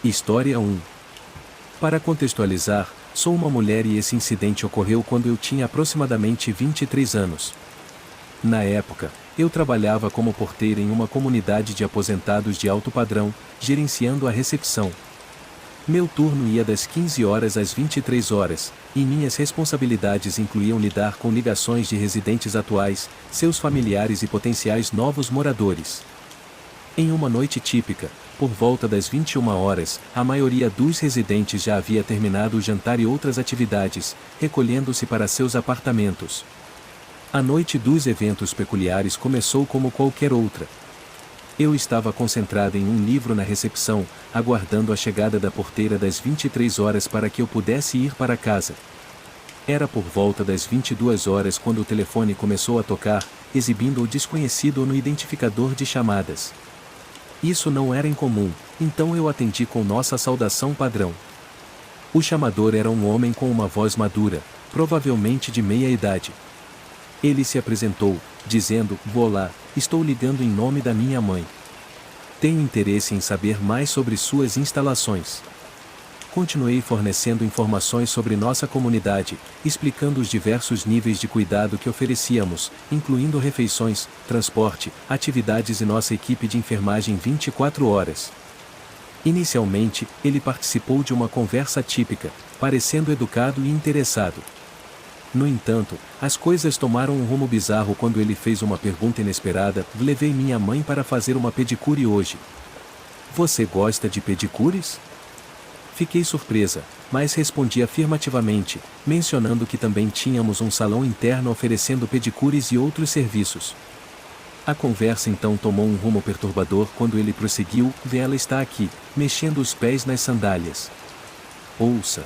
História 1. Para contextualizar, sou uma mulher e esse incidente ocorreu quando eu tinha aproximadamente 23 anos. Na época, eu trabalhava como porteira em uma comunidade de aposentados de alto padrão, gerenciando a recepção. Meu turno ia das 15 horas às 23 horas, e minhas responsabilidades incluíam lidar com ligações de residentes atuais, seus familiares e potenciais novos moradores. Em uma noite típica, por volta das 21 horas, a maioria dos residentes já havia terminado o jantar e outras atividades, recolhendo-se para seus apartamentos. A noite dos eventos peculiares começou como qualquer outra. Eu estava concentrada em um livro na recepção, aguardando a chegada da porteira das 23 horas para que eu pudesse ir para casa. Era por volta das 22 horas quando o telefone começou a tocar, exibindo o desconhecido no identificador de chamadas. Isso não era incomum, então eu atendi com nossa saudação padrão. O chamador era um homem com uma voz madura, provavelmente de meia idade. Ele se apresentou, dizendo: "Olá, estou ligando em nome da minha mãe. Tenho interesse em saber mais sobre suas instalações." Continuei fornecendo informações sobre nossa comunidade, explicando os diversos níveis de cuidado que oferecíamos, incluindo refeições, transporte, atividades e nossa equipe de enfermagem 24 horas. Inicialmente, ele participou de uma conversa típica, parecendo educado e interessado. No entanto, as coisas tomaram um rumo bizarro quando ele fez uma pergunta inesperada: "Levei minha mãe para fazer uma pedicure hoje. Você gosta de pedicures?" Fiquei surpresa, mas respondi afirmativamente, mencionando que também tínhamos um salão interno oferecendo pedicures e outros serviços. A conversa então tomou um rumo perturbador quando ele prosseguiu: "Ela está aqui, mexendo os pés nas sandálias. Ouça."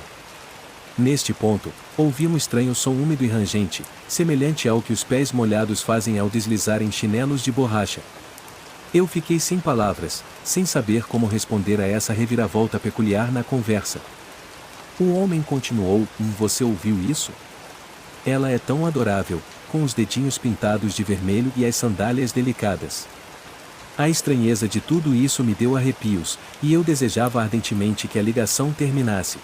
Neste ponto, ouvi um estranho som úmido e rangente, semelhante ao que os pés molhados fazem ao deslizar em chinelos de borracha. Eu fiquei sem palavras, sem saber como responder a essa reviravolta peculiar na conversa. O homem continuou: "Você ouviu isso? Ela é tão adorável, com os dedinhos pintados de vermelho e as sandálias delicadas." A estranheza de tudo isso me deu arrepios, e eu desejava ardentemente que a ligação terminasse.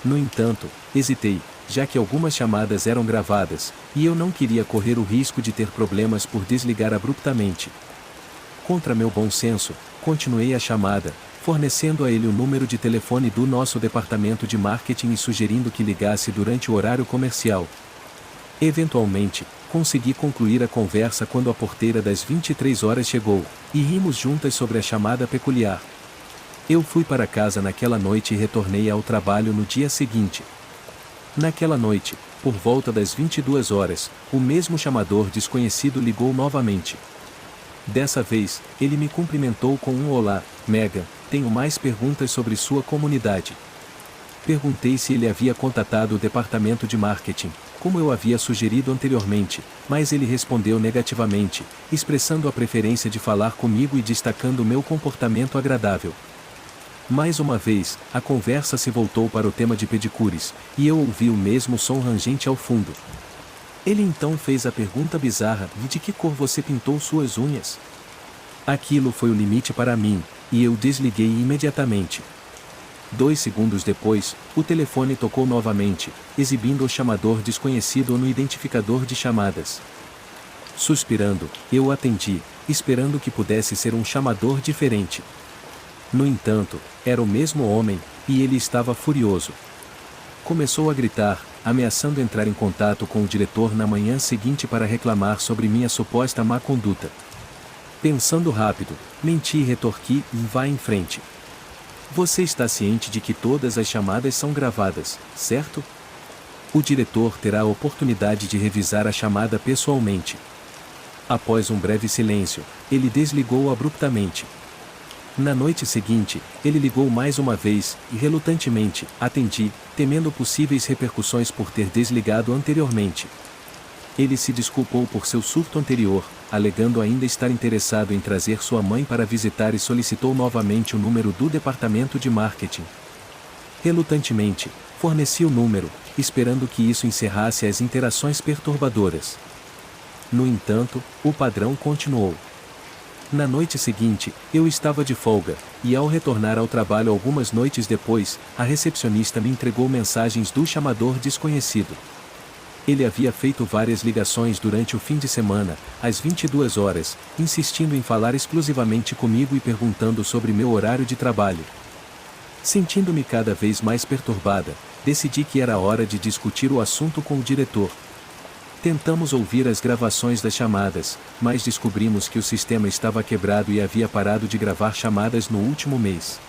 No entanto, hesitei, já que algumas chamadas eram gravadas, e eu não queria correr o risco de ter problemas por desligar abruptamente. Contra meu bom senso, continuei a chamada, fornecendo a ele o número de telefone do nosso departamento de marketing e sugerindo que ligasse durante o horário comercial. Eventualmente, consegui concluir a conversa quando a porteira das 23 horas chegou, e rimos juntas sobre a chamada peculiar. Eu fui para casa naquela noite e retornei ao trabalho no dia seguinte. Naquela noite, por volta das 22 horas, o mesmo chamador desconhecido ligou novamente. Dessa vez, ele me cumprimentou com um: "Olá, Megan, tenho mais perguntas sobre sua comunidade." Perguntei se ele havia contatado o departamento de marketing, como eu havia sugerido anteriormente, mas ele respondeu negativamente, expressando a preferência de falar comigo e destacando meu comportamento agradável. Mais uma vez, a conversa se voltou para o tema de pedicures, e eu ouvi o mesmo som rangente ao fundo. Ele então fez a pergunta bizarra: "De que cor você pintou suas unhas?" Aquilo foi o limite para mim, e eu desliguei imediatamente. 2 segundos depois, o telefone tocou novamente, exibindo o chamador desconhecido no identificador de chamadas. Suspirando, eu atendi, esperando que pudesse ser um chamador diferente. No entanto, era o mesmo homem, e ele estava furioso. Começou a gritar, ameaçando entrar em contato com o diretor na manhã seguinte para reclamar sobre minha suposta má conduta. Pensando rápido, menti e retorqui: "Vá em frente. Você está ciente de que todas as chamadas são gravadas, certo? O diretor terá a oportunidade de revisar a chamada pessoalmente." Após um breve silêncio, ele desligou abruptamente. Na noite seguinte, ele ligou mais uma vez, e relutantemente, atendi, temendo possíveis repercussões por ter desligado anteriormente. Ele se desculpou por seu surto anterior, alegando ainda estar interessado em trazer sua mãe para visitar e solicitou novamente o número do departamento de marketing. Relutantemente, forneci o número, esperando que isso encerrasse as interações perturbadoras. No entanto, o padrão continuou. Na noite seguinte, eu estava de folga, e ao retornar ao trabalho algumas noites depois, a recepcionista me entregou mensagens do chamador desconhecido. Ele havia feito várias ligações durante o fim de semana, às 22 horas, insistindo em falar exclusivamente comigo e perguntando sobre meu horário de trabalho. Sentindo-me cada vez mais perturbada, decidi que era hora de discutir o assunto com o diretor. Tentamos ouvir as gravações das chamadas, mas descobrimos que o sistema estava quebrado e havia parado de gravar chamadas no último mês.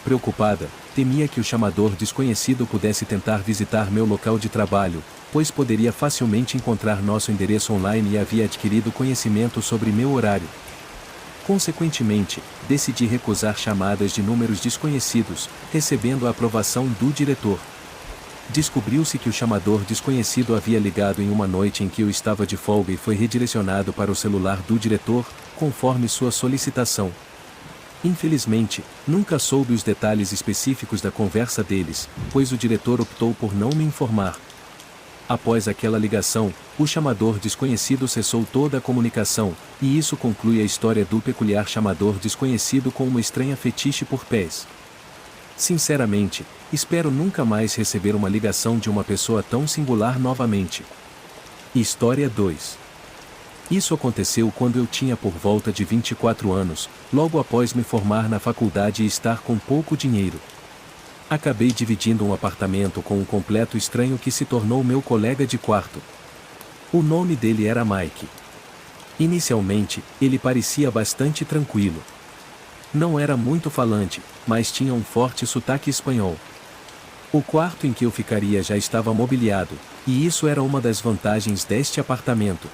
Preocupada, temia que o chamador desconhecido pudesse tentar visitar meu local de trabalho, pois poderia facilmente encontrar nosso endereço online e havia adquirido conhecimento sobre meu horário. Consequentemente, decidi recusar chamadas de números desconhecidos, recebendo a aprovação do diretor. Descobriu-se que o chamador desconhecido havia ligado em uma noite em que eu estava de folga e foi redirecionado para o celular do diretor, conforme sua solicitação. Infelizmente, nunca soube os detalhes específicos da conversa deles, pois o diretor optou por não me informar. Após aquela ligação, o chamador desconhecido cessou toda a comunicação, e isso conclui a história do peculiar chamador desconhecido com uma estranha fetiche por pés. Sinceramente, espero nunca mais receber uma ligação de uma pessoa tão singular novamente. História 2. Isso aconteceu quando eu tinha por volta de 24 anos, logo após me formar na faculdade e estar com pouco dinheiro. Acabei dividindo um apartamento com um completo estranho que se tornou meu colega de quarto. O nome dele era Mike. Inicialmente, ele parecia bastante tranquilo. Não era muito falante, mas tinha um forte sotaque espanhol. O quarto em que eu ficaria já estava mobiliado, e isso era uma das vantagens deste apartamento.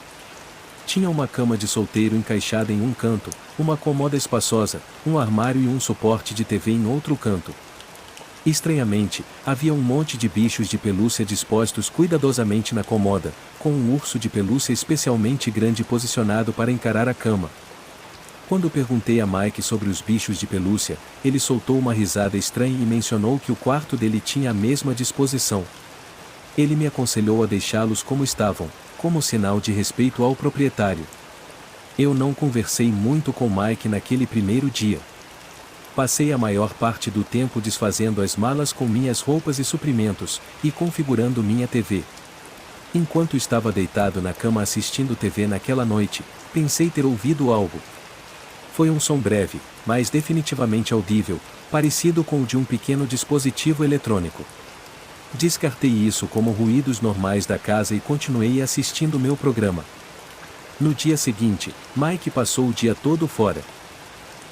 Tinha uma cama de solteiro encaixada em um canto, uma cômoda espaçosa, um armário e um suporte de TV em outro canto. Estranhamente, havia um monte de bichos de pelúcia dispostos cuidadosamente na cômoda, com um urso de pelúcia especialmente grande posicionado para encarar a cama. Quando perguntei a Mike sobre os bichos de pelúcia, ele soltou uma risada estranha e mencionou que o quarto dele tinha a mesma disposição. Ele me aconselhou a deixá-los como estavam, como sinal de respeito ao proprietário. Eu não conversei muito com Mike naquele primeiro dia. Passei a maior parte do tempo desfazendo as malas com minhas roupas e suprimentos, e configurando minha TV. Enquanto estava deitado na cama assistindo TV naquela noite, pensei ter ouvido algo. Foi um som breve, mas definitivamente audível, parecido com o de um pequeno dispositivo eletrônico. Descartei isso como ruídos normais da casa e continuei assistindo meu programa. No dia seguinte, Mike passou o dia todo fora.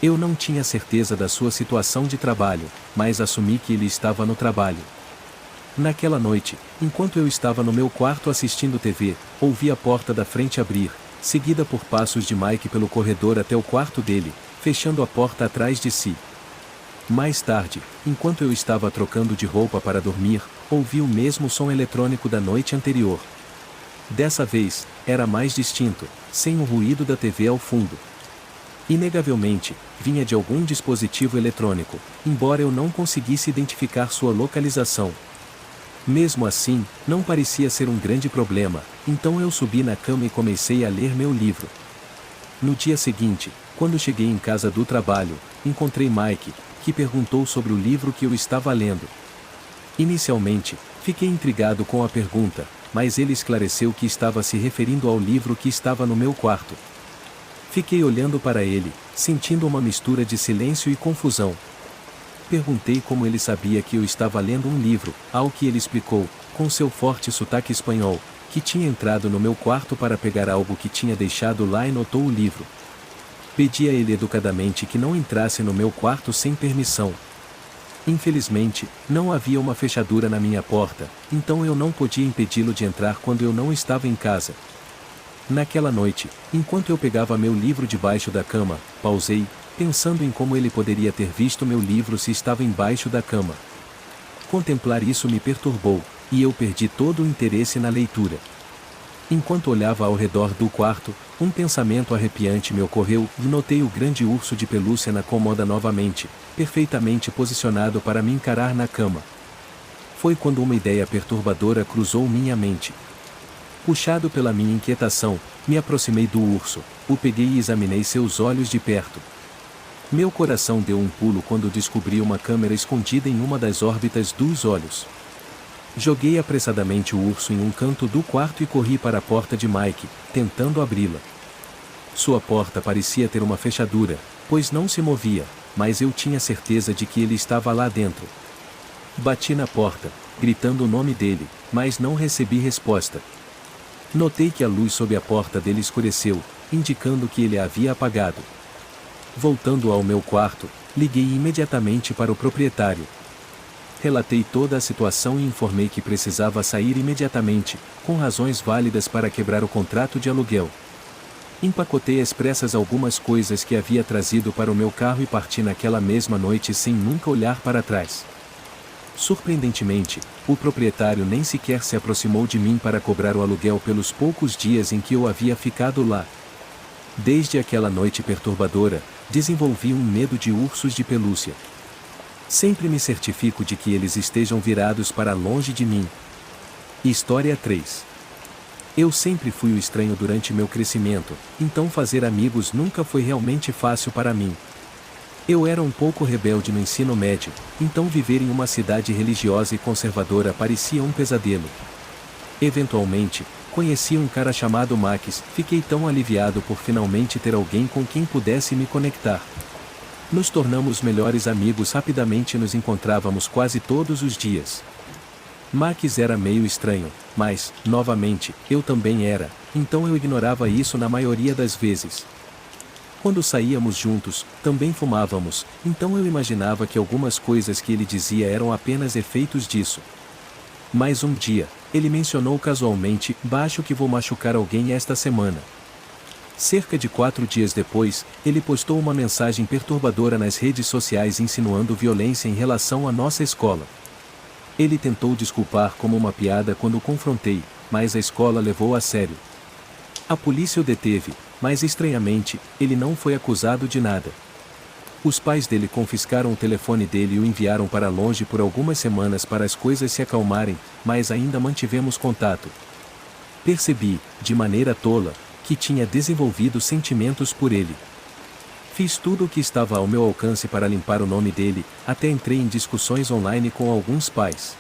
Eu não tinha certeza da sua situação de trabalho, mas assumi que ele estava no trabalho. Naquela noite, enquanto eu estava no meu quarto assistindo TV, ouvi a porta da frente abrir, seguida por passos de Mike pelo corredor até o quarto dele, fechando a porta atrás de si. Mais tarde, enquanto eu estava trocando de roupa para dormir, ouvi o mesmo som eletrônico da noite anterior. Dessa vez, era mais distinto, sem o ruído da TV ao fundo. Inegavelmente, vinha de algum dispositivo eletrônico, embora eu não conseguisse identificar sua localização. Mesmo assim, não parecia ser um grande problema, então eu subi na cama e comecei a ler meu livro. No dia seguinte, quando cheguei em casa do trabalho, encontrei Mike, que perguntou sobre o livro que eu estava lendo. Inicialmente, fiquei intrigado com a pergunta, mas ele esclareceu que estava se referindo ao livro que estava no meu quarto. Fiquei olhando para ele, sentindo uma mistura de silêncio e confusão. Perguntei como ele sabia que eu estava lendo um livro, ao que ele explicou, com seu forte sotaque espanhol, que tinha entrado no meu quarto para pegar algo que tinha deixado lá e notou o livro. Pedi a ele educadamente que não entrasse no meu quarto sem permissão. Infelizmente, não havia uma fechadura na minha porta, então eu não podia impedi-lo de entrar quando eu não estava em casa. Naquela noite, enquanto eu pegava meu livro debaixo da cama, pausei, pensando em como ele poderia ter visto meu livro se estava embaixo da cama. Contemplar isso me perturbou, e eu perdi todo o interesse na leitura. Enquanto olhava ao redor do quarto, um pensamento arrepiante me ocorreu e notei o grande urso de pelúcia na cômoda novamente, perfeitamente posicionado para me encarar na cama. Foi quando uma ideia perturbadora cruzou minha mente. Puxado pela minha inquietação, me aproximei do urso, o peguei e examinei seus olhos de perto. Meu coração deu um pulo quando descobri uma câmera escondida em uma das órbitas dos olhos. Joguei apressadamente o urso em um canto do quarto e corri para a porta de Mike, tentando abri-la. Sua porta parecia ter uma fechadura, pois não se movia, mas eu tinha certeza de que ele estava lá dentro. Bati na porta, gritando o nome dele, mas não recebi resposta. Notei que a luz sob a porta dele escureceu, indicando que ele a havia apagado. Voltando ao meu quarto, liguei imediatamente para o proprietário. Relatei toda a situação e informei que precisava sair imediatamente, com razões válidas para quebrar o contrato de aluguel. Empacotei às pressas algumas coisas que havia trazido para o meu carro e parti naquela mesma noite sem nunca olhar para trás. Surpreendentemente, o proprietário nem sequer se aproximou de mim para cobrar o aluguel pelos poucos dias em que eu havia ficado lá. Desde aquela noite perturbadora, desenvolvi um medo de ursos de pelúcia. Sempre me certifico de que eles estejam virados para longe de mim. História 3. Eu sempre fui o estranho durante meu crescimento, então fazer amigos nunca foi realmente fácil para mim. Eu era um pouco rebelde no ensino médio, então viver em uma cidade religiosa e conservadora parecia um pesadelo. Eventualmente, conheci um cara chamado Max, fiquei tão aliviado por finalmente ter alguém com quem pudesse me conectar. Nos tornamos melhores amigos rapidamente e nos encontrávamos quase todos os dias. Max era meio estranho, mas, novamente, eu também era, então eu ignorava isso na maioria das vezes. Quando saíamos juntos, também fumávamos, então eu imaginava que algumas coisas que ele dizia eram apenas efeitos disso. Mas um dia, ele mencionou casualmente, acho que vou machucar alguém esta semana. Cerca de 4 dias depois, ele postou uma mensagem perturbadora nas redes sociais insinuando violência em relação à nossa escola. Ele tentou desculpar como uma piada quando o confrontei, mas a escola levou a sério. A polícia o deteve, mas estranhamente, ele não foi acusado de nada. Os pais dele confiscaram o telefone dele e o enviaram para longe por algumas semanas para as coisas se acalmarem, mas ainda mantivemos contato. Percebi, de maneira tola, que tinha desenvolvido sentimentos por ele. Fiz tudo o que estava ao meu alcance para limpar o nome dele, até entrei em discussões online com alguns pais.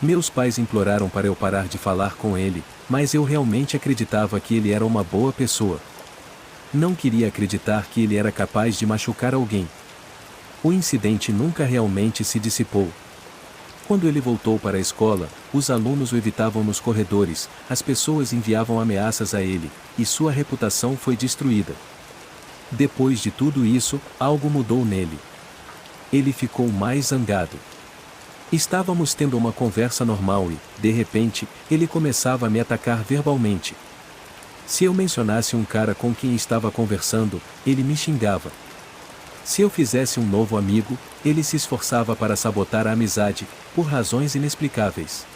Meus pais imploraram para eu parar de falar com ele, mas eu realmente acreditava que ele era uma boa pessoa. Não queria acreditar que ele era capaz de machucar alguém. O incidente nunca realmente se dissipou. Quando ele voltou para a escola, os alunos o evitavam nos corredores, as pessoas enviavam ameaças a ele, e sua reputação foi destruída. Depois de tudo isso, algo mudou nele. Ele ficou mais zangado. Estávamos tendo uma conversa normal e, de repente, ele começava a me atacar verbalmente. Se eu mencionasse um cara com quem estava conversando, ele me xingava. Se eu fizesse um novo amigo, ele se esforçava para sabotar a amizade, por razões inexplicáveis.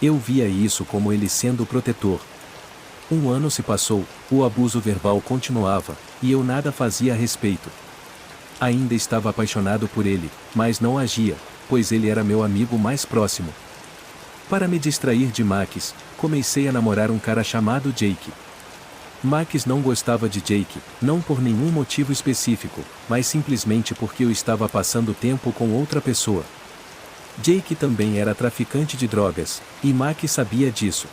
Eu via isso como ele sendo protetor. Um ano se passou, o abuso verbal continuava, e eu nada fazia a respeito. Ainda estava apaixonado por ele, mas não agia, pois ele era meu amigo mais próximo. Para me distrair de Max, comecei a namorar um cara chamado Jake. Max não gostava de Jake, não por nenhum motivo específico, mas simplesmente porque eu estava passando tempo com outra pessoa. Jake também era traficante de drogas, e Max sabia disso.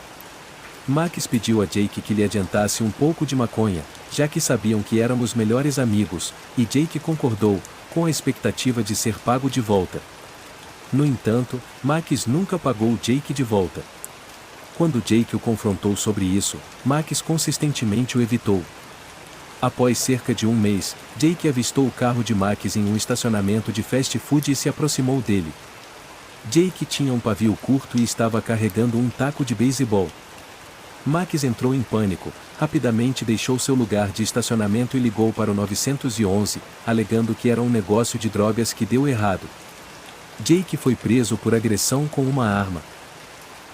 Max pediu a Jake que lhe adiantasse um pouco de maconha, já que sabiam que éramos melhores amigos, e Jake concordou, com a expectativa de ser pago de volta. No entanto, Max nunca pagou Jake de volta. Quando Jake o confrontou sobre isso, Max consistentemente o evitou. Após cerca de um mês, Jake avistou o carro de Max em um estacionamento de fast food e se aproximou dele. Jake tinha um pavio curto e estava carregando um taco de beisebol. Max entrou em pânico, rapidamente deixou seu lugar de estacionamento e ligou para o 911, alegando que era um negócio de drogas que deu errado. Jake foi preso por agressão com uma arma.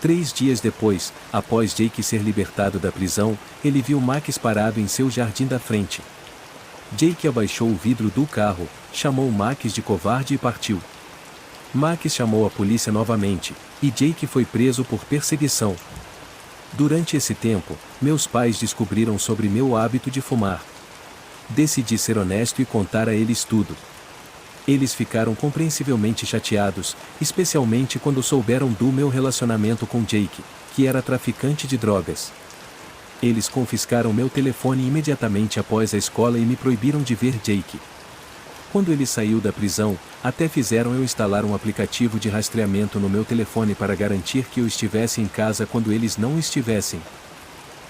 3 dias depois, após Jake ser libertado da prisão, ele viu Max parado em seu jardim da frente. Jake abaixou o vidro do carro, chamou Max de covarde e partiu. Max chamou a polícia novamente, e Jake foi preso por perseguição. Durante esse tempo, meus pais descobriram sobre meu hábito de fumar. Decidi ser honesto e contar a eles tudo. Eles ficaram compreensivelmente chateados, especialmente quando souberam do meu relacionamento com Jake, que era traficante de drogas. Eles confiscaram meu telefone imediatamente após a escola e me proibiram de ver Jake. Quando ele saiu da prisão, até fizeram eu instalar um aplicativo de rastreamento no meu telefone para garantir que eu estivesse em casa quando eles não estivessem.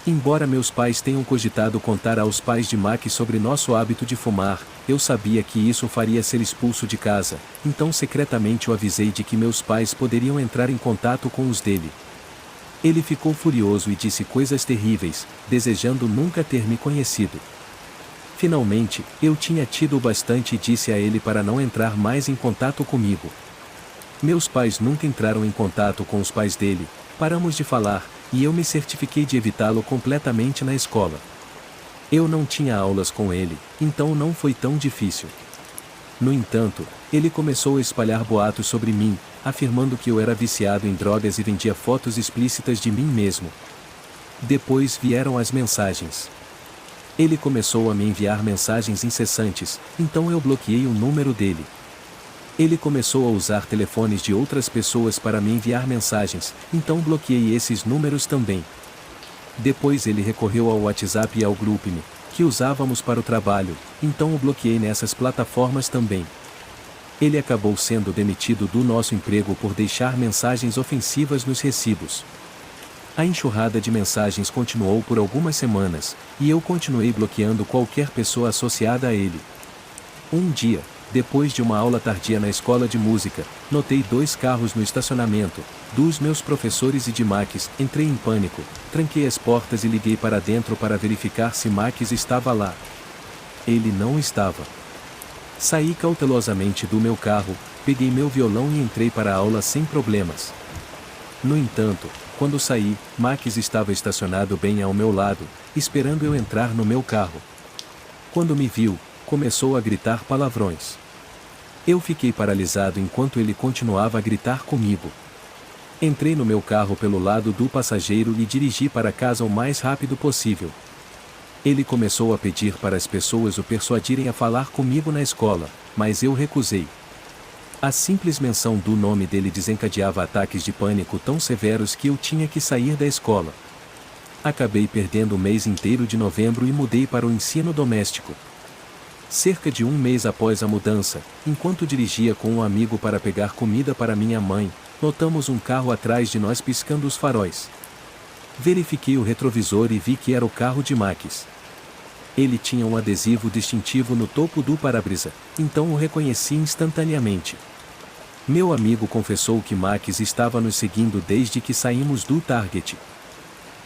Embora meus pais tenham cogitado contar aos pais de Max sobre nosso hábito de fumar, eu sabia que isso o faria ser expulso de casa, então secretamente o avisei de que meus pais poderiam entrar em contato com os dele. Ele ficou furioso e disse coisas terríveis, desejando nunca ter me conhecido. Finalmente, eu tinha tido o bastante e disse a ele para não entrar mais em contato comigo. Meus pais nunca entraram em contato com os pais dele, paramos de falar, e eu me certifiquei de evitá-lo completamente na escola. Eu não tinha aulas com ele, então não foi tão difícil. No entanto, ele começou a espalhar boatos sobre mim, afirmando que eu era viciado em drogas e vendia fotos explícitas de mim mesmo. Depois vieram as mensagens. Ele começou a me enviar mensagens incessantes, então eu bloqueei o número dele. Ele começou a usar telefones de outras pessoas para me enviar mensagens, então bloqueei esses números também. Depois ele recorreu ao WhatsApp e ao GroupMe, que usávamos para o trabalho, então o bloqueei nessas plataformas também. Ele acabou sendo demitido do nosso emprego por deixar mensagens ofensivas nos recibos. A enxurrada de mensagens continuou por algumas semanas, e eu continuei bloqueando qualquer pessoa associada a ele. Um dia, depois de uma aula tardia na escola de música, notei 2 carros no estacionamento, dos meus professores e de Max. Entrei em pânico, tranquei as portas e liguei para dentro para verificar se Max estava lá. Ele não estava. Saí cautelosamente do meu carro, peguei meu violão e entrei para a aula sem problemas. No entanto, quando saí, Max estava estacionado bem ao meu lado, esperando eu entrar no meu carro. Quando me viu, começou a gritar palavrões. Eu fiquei paralisado enquanto ele continuava a gritar comigo. Entrei no meu carro pelo lado do passageiro e dirigi para casa o mais rápido possível. Ele começou a pedir para as pessoas o persuadirem a falar comigo na escola, mas eu recusei. A simples menção do nome dele desencadeava ataques de pânico tão severos que eu tinha que sair da escola. Acabei perdendo o mês inteiro de novembro e mudei para o ensino doméstico. Cerca de um mês após a mudança, enquanto dirigia com um amigo para pegar comida para minha mãe, notamos um carro atrás de nós piscando os faróis. Verifiquei o retrovisor e vi que era o carro de Max. Ele tinha um adesivo distintivo no topo do para-brisa, então o reconheci instantaneamente. Meu amigo confessou que Max estava nos seguindo desde que saímos do Target.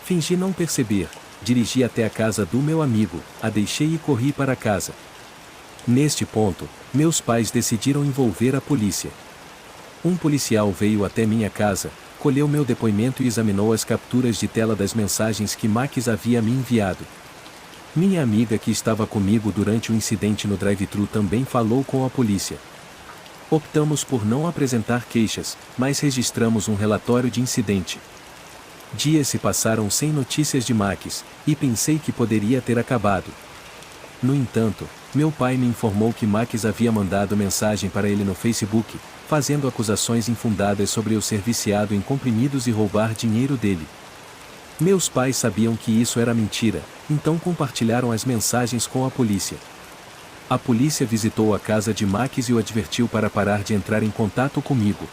Fingi não perceber, dirigi até a casa do meu amigo, a deixei e corri para casa. Neste ponto, meus pais decidiram envolver a polícia. Um policial veio até minha casa, colheu meu depoimento e examinou as capturas de tela das mensagens que Max havia me enviado. Minha amiga que estava comigo durante o incidente no drive-thru também falou com a polícia. Optamos por não apresentar queixas, mas registramos um relatório de incidente. Dias se passaram sem notícias de Max, e pensei que poderia ter acabado. No entanto, meu pai me informou que Max havia mandado mensagem para ele no Facebook, fazendo acusações infundadas sobre eu ser viciado em comprimidos e roubar dinheiro dele. Meus pais sabiam que isso era mentira, então compartilharam as mensagens com a polícia. A polícia visitou a casa de Max e o advertiu para parar de entrar em contato comigo.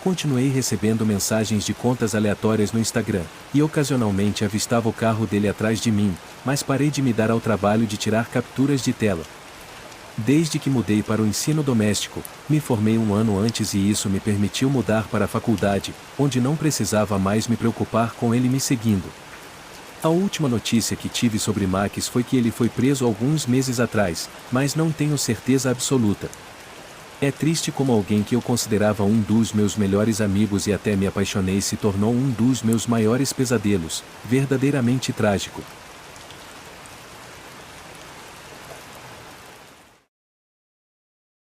Continuei recebendo mensagens de contas aleatórias no Instagram, e ocasionalmente avistava o carro dele atrás de mim, mas parei de me dar ao trabalho de tirar capturas de tela. Desde que mudei para o ensino doméstico, me formei um ano antes e isso me permitiu mudar para a faculdade, onde não precisava mais me preocupar com ele me seguindo. A última notícia que tive sobre Max foi que ele foi preso alguns meses atrás, mas não tenho certeza absoluta. É triste como alguém que eu considerava um dos meus melhores amigos e até me apaixonei se tornou um dos meus maiores pesadelos, verdadeiramente trágico.